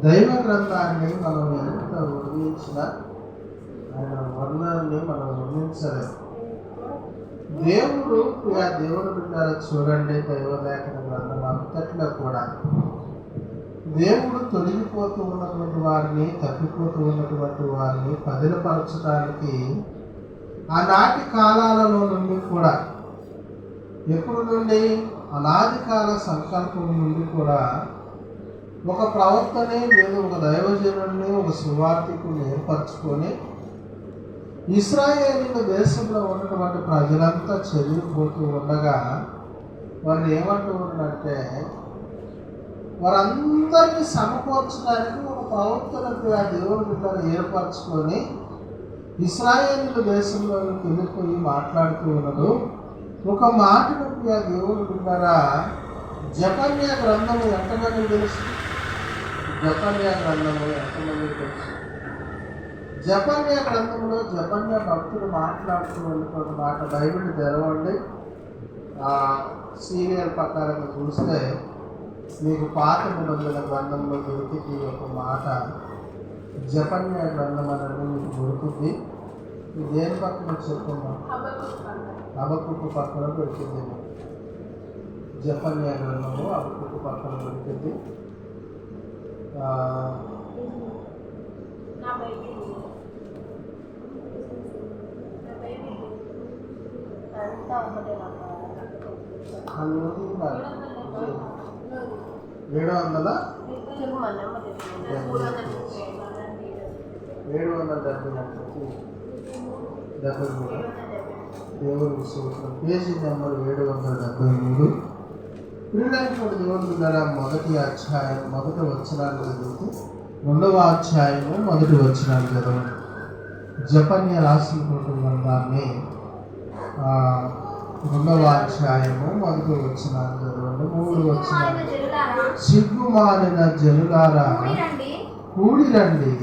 దైవ గ్రంథాన్ని మనం ఎంత వర్ణించినా ఆయన వర్ణాన్ని మనం వర్ణించలేము. దేవుడు దేవుడు బిడ్డారా చూడండి, దైవలేఖన గ్రంథం అంతట్లో కూడా దేవుడు తొలగిపోతూ ఉన్నటువంటి వారిని, తప్పిపోతూ ఉన్నటువంటి వారిని పదిలపరచడానికి ఆనాటి కాలాలలో నుండి కూడా, ఎప్పుడు నుండి అనాది కాల సంకల్పం నుండి కూడా ఒక ప్రవక్తని లేదా ఒక దైవజనుడిని, ఒక సువార్థికుని ఏర్పరచుకొని ఇశ్రాయేలీల దేశంలో ఉన్నటువంటి ప్రజలంతా చెదిరిపోతూ ఉండగా వారిని ఏమంటూ ఉన్నారంటే, వారందరినీ సమకూర్చడానికి ఒక ప్రవక్తలకు ఆ దేవుని బిడ్డను ఏర్పరచుకొని ఇశ్రాయేలీల దేశంలోకి వెళ్ళిపోయి మాట్లాడుతూ ఉన్నాడు. ఒక మాటను ఆ దేవుని బిడ్డరా జెఫన్యా గ్రంథము ఎంతమంది తెలుసు? జెఫన్యా గ్రంథము ఎంతమంది తెలుసు? జెఫన్యా గ్రంథంలో జెఫన్యా భక్తుడు మాట్లాడుతూ వెళ్ళిపోయిన మాట బైబిల్ తెరవండి. సీరియల్ ప్రకారంగా చూస్తే మీకు పాత నిబంధన గ్రంథంలో దొరికింది ఒక మాట. జెఫన్యా గ్రంథం అనేది మీకు దొరుకుతుంది. ఇది దేని పక్కన చెప్తున్నాం? హబక్కూకు పక్కన దొరికింది. జెఫన్యా గ్రంథము హబక్కూకు పక్కన దొరికింది. దేవుని సూత్రం పేజీ నెంబర్ 773. ప్రియులైనటువంటి దేవుని బిడ్డలారా, మొదటి అధ్యాయం మొదటి వచనాలు చదువుతూ 2వ అధ్యాయము మొదటి వచనాలు చదవండి. జెఫన్యా రాసినటువంటి గ్రంథాన్ని 2వ అధ్యాయము మొదటి వచనాలు చదవండి. 3 వచనాలు. సిగ్గుమాలిన జనులారా కూడి రండి,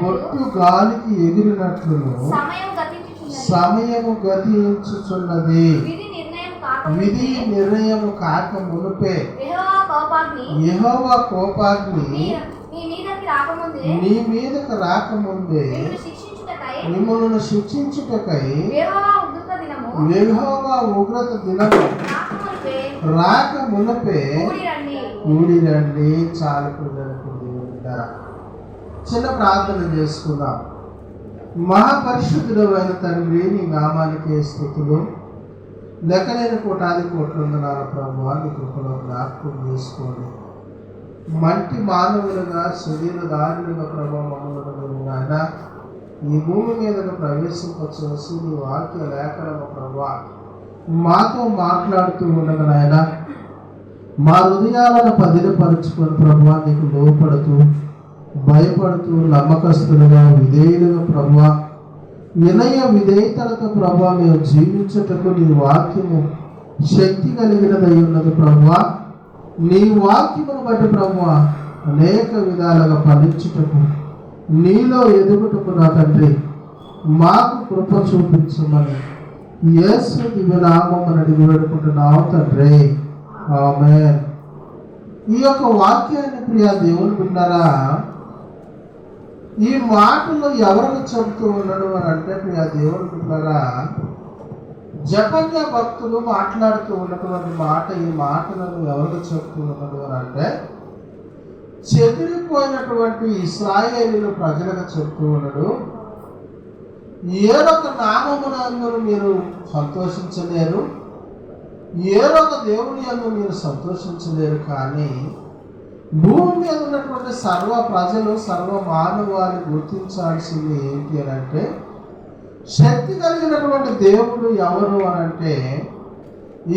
పొట్టు గాలికి ఎగిరినట్లును సమయము గతించుచున్నది, విధి నిర్ణయము కాక మునుపే యెహోవా కోపాగ్ని నీ మీదకు రాకముందే మిమ్మల్ని శిక్షించుటకై యెహోవా ఉగ్రత దినము రాక మునుపే కూడి రండి. చాలు పిల్లలకు చిన్న ప్రార్థన చేసుకుందాం. మహాపరిశుద్ధుడైన తండ్రి, నీ నామానికి స్తుతులు. లెక్కలేని కోటాది కోట్ల వందనాల ప్రభువా, నీ కృపలో జ్ఞాపకం చేసుకోండి. మంటి మానవులుగా శరీరదారులుగా ప్రభావం ఆయన ఈ భూమి మీదకు ప్రవేశింపచేసి నీ వాక్య లేఖనము ప్రభా మాతో మాట్లాడుతూ ఉండగా నాయన మా హృదయాలను పదిలపరుచుకొని ప్రభువా నీకు లోపడుతూ భయపడుతూ నమ్మకస్తులుగా విధేయులుగా ప్రభువా వినయ విధేయతలతో ప్రభువా మేము జీవించుటకు నీ వాక్యము శక్తి కలిగినదై ఉన్నది ప్రభువా. నీ వాక్యమును బట్టి ప్రభువా అనేక విధాలుగా ఫలించుటకు నీలో ఎదుగుటకు నా తండ్రి మాకు కృప చూపించమని యేసు దివ్యనామమున అడిగి వేడుకుంటున్నాము తండ్రి, ఆమేన్. ఈ యొక్క వాక్యాన్ని ప్రియ దేవుని బిడ్డలారా, ఈ మాటలు ఎవరికి చెబుతూ ఉన్నాడు అని అంటే ప్రియ దేవుని బిడ్డలారా, జెఫన్యా భక్తులు మాట్లాడుతూ ఉన్నటువంటి మాట, ఈ మాటలను ఎవరికి చెబుతూ ఉన్నాడు అని అంటే చెదిరిపోయినటువంటి ఇశ్రాయేలీయుల ప్రజలకు చెబుతూ ఉన్నాడు. ఏరొక నామమునందు మీరు సంతోషించలేరు, ఏరొక దేవుని యందు మీరు సంతోషించలేరు, కానీ భూమి మీద ఉన్నటువంటి సర్వ ప్రజలు సర్వ మానవాళి గుర్తించాల్సింది ఏంటి అని అంటే, శక్తి కలిగినటువంటి దేవుడు ఎవరు అని అంటే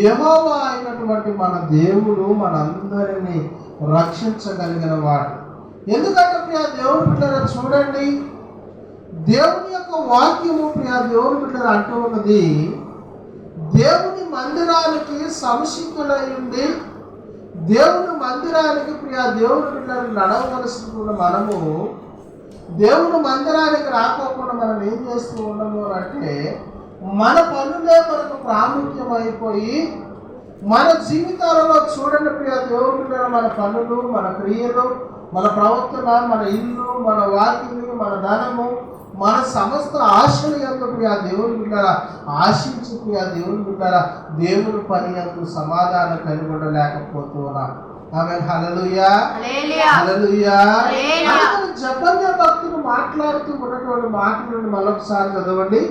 యెహోవా అయినటువంటి మన దేవుడు మనందరినీ రక్షించగలిగిన వాడు. ఎందుకంటే ప్రియ దేవుని బిడ్డలారా చూడండి, దేవుని యొక్క వాక్యము ప్రియ దేవుని బిడ్డలారా అంటూ ఉన్నది, దేవుని మందిరానికి సంసిద్ధులై ఉండి దేవుని మందిరానికి ప్రియ దేవుని బిడ్డలను నడవవలసిన మనము దేవుని మందిరానికి రాకోకుండా మనం ఏం చేస్తూ ఉన్నాము అంటే మన పనులే మనకు ప్రాముఖ్యం అయిపోయి మన జీవితాలలో చూడండి ప్రియ దేవుని బిడ్డలు మన పనులు మన క్రియలు మన ప్రవర్తన, మన ఇల్లు, మన వాకిలి, మన ధనము, మన సమస్త ఆశలు యందు ప్రియ దేవుని బిడ్డలారా ఆశించి ప్రియ దేవుని బిడ్డలారా దేవుని పని యందు సమాధానం కలిగి ఉండలేకపోతూ ఉన్నాం. ఆమేన్. హల్లెలూయా, హల్లెలూయా. జబర్య భక్తులు మాట్లాడుతూ ఉన్నటువంటి మాటలను మరొకసారి చదవండి.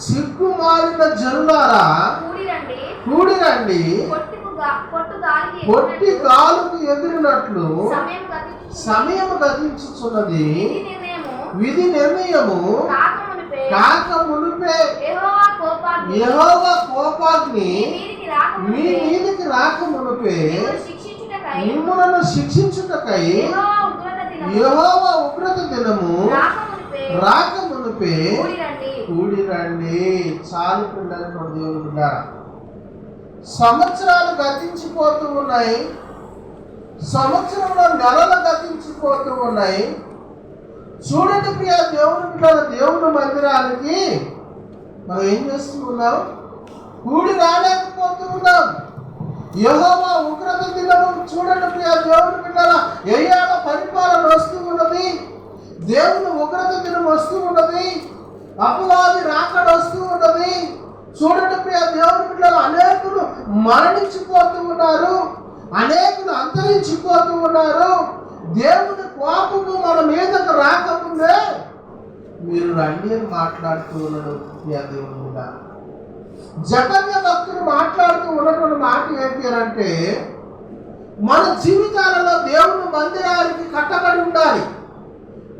సిగ్గుమాలిన జనులారా కూడి రండి, పొట్టి గాలుకు ఎగిరినట్లు సమయం గతించుచున్నది, విధి నిర్ణయము కాక మునిపే యెహోవా కోపాగ్ని మీ మీదికి రాక మునిపే మిమ్ములను శిక్షించుటకై యెహోవా ఉగ్రత దినము రాక మునిపే కూడి రండి. చాలు పిల్లలు దేవుని బిడ్డలారా, సంవత్సరాలు గతించిపోతూ ఉన్నాయి, సంవత్సరంలో నెలలు గతించిపోతూ ఉన్నాయి. చూడండి ప్రియ దేవుని బిడ్డల, దేవుని మందిరానికి మనం ఏం చేస్తూ ఉన్నాం? కూడి రాలేకపోతూ ఉన్నాం. యెహోవా ఉగ్రత దినము చూడండి ప్రియ దేవుని బిడ్డల, ఏళ్ళ పరిపాలన వస్తూ ఉన్నది, దేవుని ఉగ్రత దినం వస్తూ ఉన్నది, అపవాది రాకడ వస్తూ ఉన్నది. చూడండి ప్రియ దేవుని బిడ్డలు, అనేకులు మరణించిపోతూ ఉన్నారు, అనేకులు అంతరించిపోతూ ఉన్నారు. దేవుని కోపము మన మీదకు రాకముందే మీరు రండి అని మాట్లాడుతూ ఉన్నాడు ప్రియ దేవుని బిడ్డ. జకర్య భక్తులు మాట్లాడుతూ ఉన్నటువంటి మాట ఏంటి అంటే, మన జీవితాలలో దేవుని మందిరానికి కట్టబడి ఉండాలి.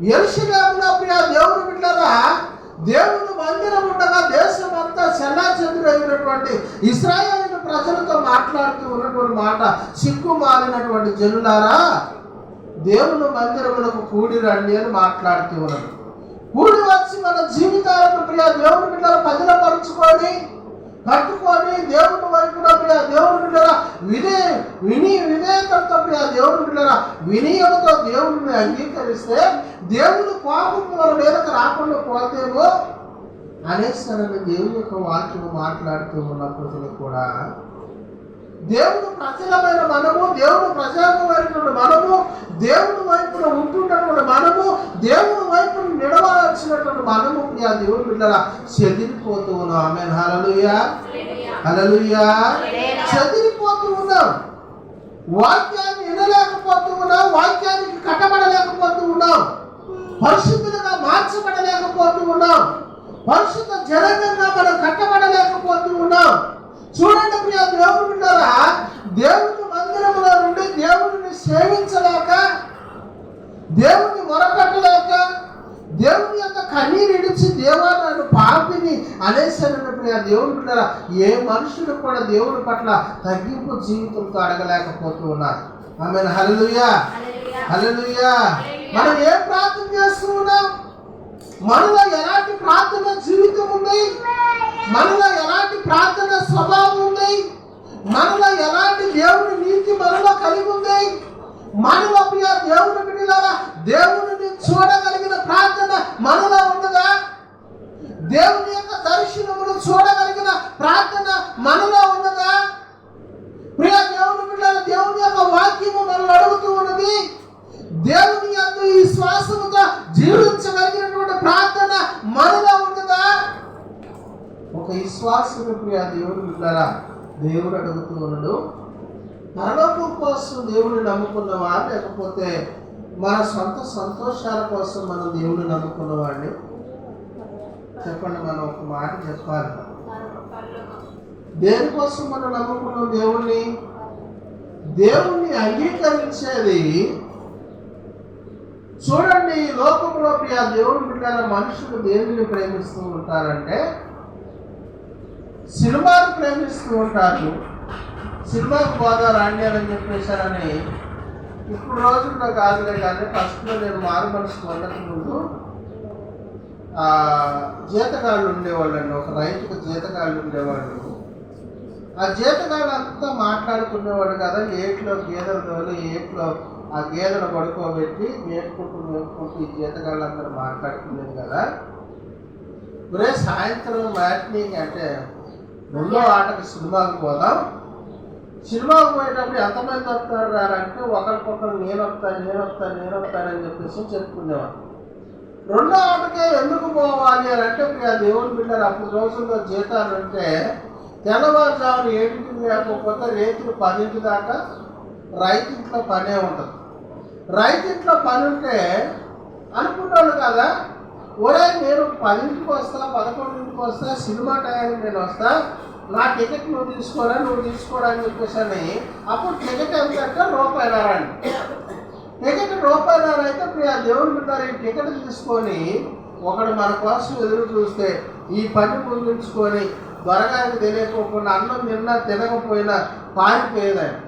యెరూషలేములో ప్రియ దేవుని బిడ్డలారా దేవుని మందిరం ఉండగా దేశం అంతా చెల్లాచెదురైనటువంటి ఇశ్రాయేలు ప్రజలతో మాట్లాడుతూ ఉన్నటువంటి మాట, సిగ్గుమాలినటువంటి జనులారా దేవుని మందిరములకు కూడి రండి అని మాట్లాడుతూ ఉన్నాడు. కూడి వచ్చి మన జీవితాలను ప్రియ దేవుని బిడ్డలు పదిలపరుచుకొని కట్టుకొని దేవుని వైపున ప్రియ దేవుని బిడ్డల విధేయతతో ప్రియ దేవుని బిడ్డల వినయముతో దేవుడిని అంగీకరిస్తే దేవుని కోపం మన మీదకు రాకుండా పోతేమో అనేసరికి దేవుని యొక్క వాక్యము మాట్లాడుతూ ఉన్నప్పుడు కూడా దేవుడు ప్రజలమైన మనము, దేవుడు ప్రజాకమైనటువంటి మనము, దేవుని వైపున ఉంటున్నటువంటి మనము, దేవుని వైపున నిలవాల్సినటువంటి మనము ప్రియ దేవుని బిడ్డలా చెదిరిపోతూ ఉన్నాం. ఆమేన్. హల్లెలూయా, హల్లెలూయా. చెదిరిపోతూ ఉన్నాం, వాక్యాన్ని వినలేకపోతూ ఉన్నాం, వాక్యానికి కట్టబడలేకపోతూ ఉన్నాం, పరిశుద్ధులుగా మార్చబడలేకపోతూ ఉన్నాం, పరిశుద్ధ జనంగా మనం కట్టబడలేకపోతూ ఉన్నాం. చూడండి ప్రియ దేవుని బిడ్డలారా, దేవుని మందిరములో నుండి దేవుడిని సేవించలేక, దేవుని మొరపెట్టలేక, దేవుని యొక్క కన్నీరు ఇడిచి దేవా నన్ను పాపిని అనేసరిన ప్రియ దేవుని బిడ్డలారా ఏ మనుషుడు కూడా దేవుని పట్ల తగ్గింపు జీవితంతో అడగలేకపోతూ ఉన్నారు. ఆమేన్. హల్లెలూయా, హల్లెలూయా. మనం ఏం ప్రార్థన చేస్తూ ఉన్నాం? మనలో ఎలాంటి ప్రార్థన జీవితం ఉంది? మనలో ఎలాంటి ప్రార్థన స్వభావం ఉంది? మనలో ఎలాంటి దేవుని నీతి మనలో కలిగి ఉంది? మనలో ప్రియ దేవుని బిడ్డలారా దేవుని చూడగలిగిన ప్రార్థన మనలో ఉండదా? దేవుని యొక్క దర్శనమును చూడగలిగిన ప్రార్థన మనలో ఉన్నదా? ప్రియ దేవుని బిడ్డలారా దేవుని యొక్క వాక్యము మనల్ని అడుగుతూ ఉన్నది. దేవుని యందు ఈ శ్వాసముతో జీవించగలిగినటువంటి ప్రార్థన మనలో ఉన్నదా? ఒక విశ్వాసము ప్రియ దేవుని బిడ్డలారా దేవుడు అడుగుతూ ఉన్నాడు. పరలోకం కోసం దేవుని నమ్ముకున్నవా, లేకపోతే మన సొంత సంతోషాల కోసం మనం దేవుని నమ్ముకున్నవాడిని? చెప్పండి, మనం ఒక మాట చెప్పాలి. దేనికోసం మనం నమ్ముకున్నాం దేవుణ్ణి? దేవుణ్ణి అంగీకరించేది చూడండి. లోకంలో ప్రియ దేవుని బిడ్డల మనుషులు దేవుని ప్రేమిస్తూ ఉంటారంటే సినిమాను ప్రేమిస్తూ ఉంటారు. సినిమాకు పోదా రాండి అని చెప్పేశారని ఇప్పుడు రోజుల్లో కాదులే, కానీ ఫస్ట్లో నేను మారు మనసు పొందక ముందు జీతగాళ్ళు ఉండేవాళ్ళండి. ఒక రైతుకు జీతగాళ్ళు ఉండేవాళ్ళు. ఆ జీతగాళ్ళు అంతా మాట్లాడుకునేవాడు కదా, ఏట్లో గేదెలు తోలి ఏట్లో ఆ గేదెను పడుకోబెట్టి మేపుకుంటూ ఈ జీతగాళ్ళు అందరూ మాట్లాడుకునేది కదా. ఒరే సాయంత్రం మ్యాట్నీకి అంటే రెండో ఆటకు సినిమాకి పోదాం, సినిమాకు పోయేటప్పుడు ఎంతమంది వస్తారు అంటే ఒకరికొకరు నేను వస్తానని చెప్పేసి చెప్పుకునేవాడు. రెండో ఆటకే ఎందుకు పోవాలి అని అంటే ఆ దేవుని బిడ్డలు అప్పుడు రోజుల్లో జీతాలు అంటే తెల్లవారుజామున 7కి లేకపోతే రేతులు 10 దాకా రైతింట్లో పనే ఉంటుంది. రైతింట్లో పని ఉంటే అనుకున్నాడు కదా, ఒరే నేను 10కి వస్తా 11కి వస్తా, సినిమా టయానికి నేను వస్తా, నా టికెట్ నువ్వు తీసుకోరా అని చెప్పేసి అని. అప్పుడు టికెట్ ఎంత అంటే ₹1.5 అండి. టికెట్ ₹1.5 అయితే ఇప్పుడు ఆ దేవుని బిడ్డ ఈ టికెట్ తీసుకొని ఒకడు మన కోసం ఎదురు చూస్తే ఈ పని ముందుంచుకొని త్వరగానికి తెలియకోకుండా అన్నం తినకపోయినా పారిపోయేదాన్ని.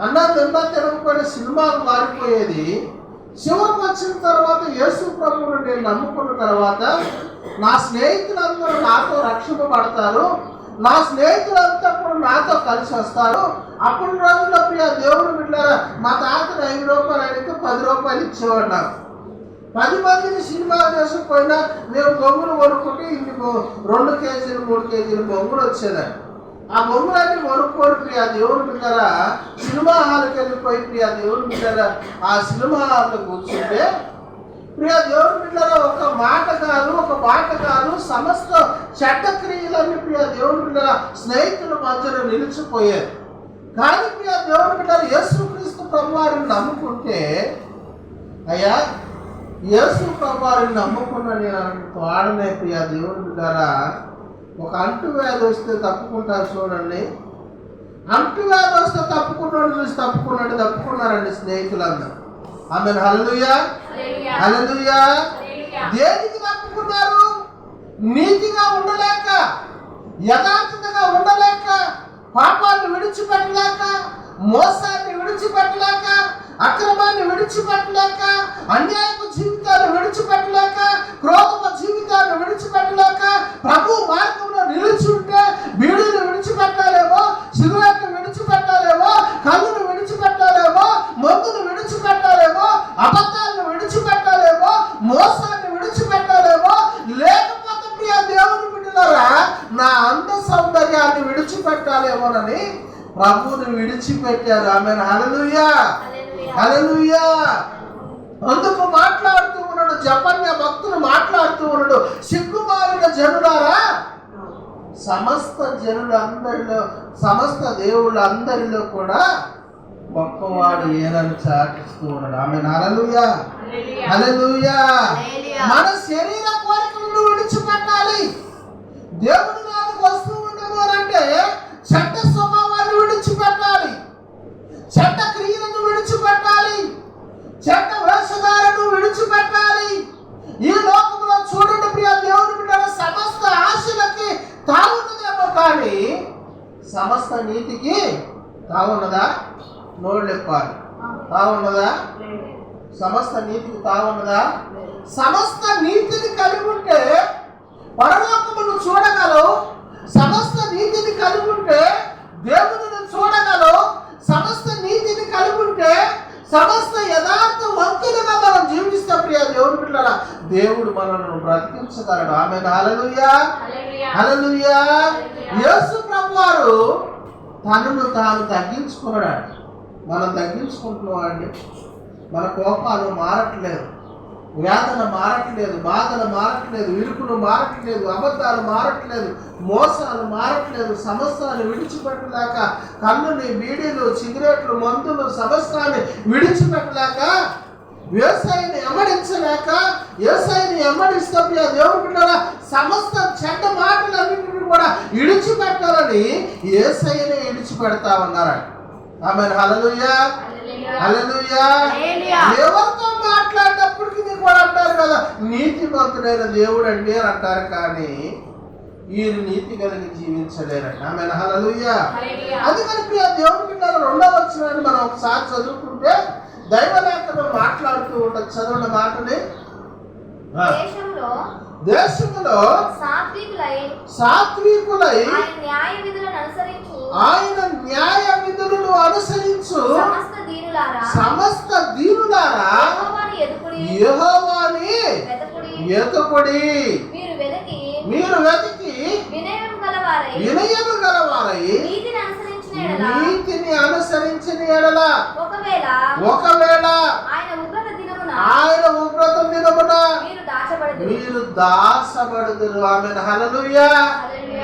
అన్నం తినకపోయినా సినిమాకు మారిపోయేది. చివరికి వచ్చిన తర్వాత యేసు ప్రభువుని నేను నమ్ముకున్న తర్వాత నా స్నేహితులందరూ నాతో రక్షింపబడతారు, నా స్నేహితులంతా కూడా నాతో కలిసి వస్తారు. అప్పుడు రోజుల్లో ప్రియ దేవుడు బిడ్డారా, మా తాతను ₹5 అడిగితే ₹10 ఇచ్చేవాడు. నాకు 10 మందిని సినిమా చేసుకుపోయినా మేము బొంగులు కొనుక్కుంటే ఇంటి 2 కేజీలు 3 కేజీలు బొంగులు వచ్చేదాన్ని. ఆ బొంగులన్నీ కొనుక్కోని ప్రియ దేవుని బిడ్డారా సినిమా హాల్కి వెళ్ళిపోయి ప్రియ దేవుని బిడ్డారా ఆ సినిమా హాల్లో కూర్చుంటే ప్రియ దేవుని బిడ్డారా ఒక మాట కాదు సమస్త చెడ్డ క్రియలన్నీ ప్రియ దేవుని బిడ్డారా స్నేహితుల మధ్యలో నిలిచిపోయేది. కానీ ప్రియ దేవుని బిడ్డారా యేసుక్రీస్తు ప్రభువారిని నమ్ముకుంటే, అయ్యా యేసు ప్రభువారిని నమ్ముకున్న నేను వాడనే ప్రియ దేవుని బిడ్డారా ఒక అంటువ్యాధి వస్తే తప్పుకుంటారు చూడండి. అంటువ్యాధి వస్తే తప్పుకున్నాడు చూసి తప్పుకున్నారండి స్నేహితులందరూ. ఆమేన్ హల్లెలూయా హల్లెలూయా. దేనికి తప్పుకున్నారు? నీతిగా ఉండలేక, యథార్థతగా ఉండలేక, పాపాన్ని విడిచిపెట్టలేక, మోసాన్ని విడిచిపెట్టలేక, అక్రమాన్ని విడిచిపెట్టలేక, అన్యాయపు జీవితాన్ని విడిచిపెట్టలేక, క్రోధపు జీవితాన్ని విడిచిపెట్టలేక, ప్రభు మార్గంలో నిలిచుంటే బీడీని విడిచిపెట్టాలేమో, సిగరెట్ను విడిచిపెట్టాలేమో, కళ్ళును విడిచిపెట్టాలేమో, మందును విడిచిపెట్టాలేమో, అబద్ధాలను విడిచిపెట్టాలేమో, మోసాన్ని విడిచిపెట్టాలేమో, లేకపోతే ప్రియ దేవుని బిడ్డలారా నా అంద సౌందర్యాన్ని విడిచిపెట్టాలేమోనని ప్రభువుని విడిచిపెట్టారు. ఆమేన్ హల్లెలూయా హల్లెలూయా. అందుకు మాట్లాడుతూ ఉన్నాడు జపన్య భక్తులు మాట్లాడుతూ ఉన్నాడు, సిగ్గుమాలిన జనులారా సమస్త జనులందరిలో సమస్త దేవుళ్ళందరిలో కూడా గొప్పవాడు ఏనని చాటిస్తూ ఉన్నాడు. ఆమేన్ హల్లెలూయా హల్లెలూయా. మన శరీర కోరికలను విడిచిపెట్టాలి. దేవుడి నాలుగు వస్తూ ఉండము అంటే చెడ్డ స్వభావాన్ని విడిచిపెట్టాలి, చెడ్డ క్రియలను విడిచిపెట్టాలి, చెడ్డ వేషధారను విడిచిపెట్టాలి. ఈ లోకంలో చూడండి ప్రియ దేవుని బిడ్డల సమస్త ఆశలకి తావున్నదేమో కానీ సమస్త నీతికి తావున్నదా? నోళ్ళెప్పాలి. తావున్నదా? సమస్త నీతికి తావున్నదా? సమస్త నీతిని కలిగి ఉంటే పరలోకమును చూడగలవు, సమస్త నీతిని కలిగి ఉంటే దేవుని చూడగలవు, సమస్త నీతిని కలిగి ఉంటే సమస్త యథార్థ వంతులుగా మనం జీవిస్తే ప్రియ దేవుని బిడ్డలారా దేవుడు మనల్ని బ్రతికించగలడు. ఆమేన్ హల్లెలూయా హల్లెలూయా. యేసు ప్రభువారు తనను తాను తగ్గించుకున్నాడు. మనం తగ్గించుకుంటున్నామండి. మన కోపాలు మారట్లేదు, వేదన మారట్లేదు, బాధలు మారట్లేదు, ఇరుకులు మారట్లేదు, అబద్ధాలు మారట్లేదు, మోసాలు మారట్లేదు, సమస్తాన్ని విడిచిపెట్టలేక, కన్నుని బీడీలు సిగరెట్లు మందులు సమస్తాన్ని విడిచిపెట్టలేక, యేసయ్యని ఎమ్మడించలేక, యేసయ్యని ఎమ్మడిస్తే దేవుని బిడ్డలారా సమస్త చెడ్డ మాటలన్నింటినీ కూడా విడిచిపెట్టాలని యేసయ్యని విడిచిపెడతా ఉన్నారండి. ఆమేన్ హల్లెలూయా హల్లెలూయా. ఎవరితో మాట్లాడినప్పటికీ మీకు కూడా అంటారు కదా నీతిమంతుడైన దేవుడు అండి అని అంటారు, కానీ వీరు నీతి కలిగి జీవించలేరండి. ఆమేన్ హల్లెలూయా. అందుకని ప్రియ దేవుని బిడ్డల 2వ వచనాన్ని మనం ఒకసారి చదువుకుంటే దైవ లేఖనం మాట్లాడుతూ ఉంటుంది. చదవండి మాటని. దేశంలో సాత్వికులై ఆయన న్యాయ విధులను అనుసరించు సమస్త దీనులారా యెహోవాని వెతుకుడి. మీరు వెతికి వినయము గలవారై ఎడల నీతిని అనుసరించిన ఎడల ఒకవేళ ఆయన ఉగ్రత దినమున మీరు దాచబడదు. మీరు దాచబడుదురు. ఆమేన్. హల్లెలూయా.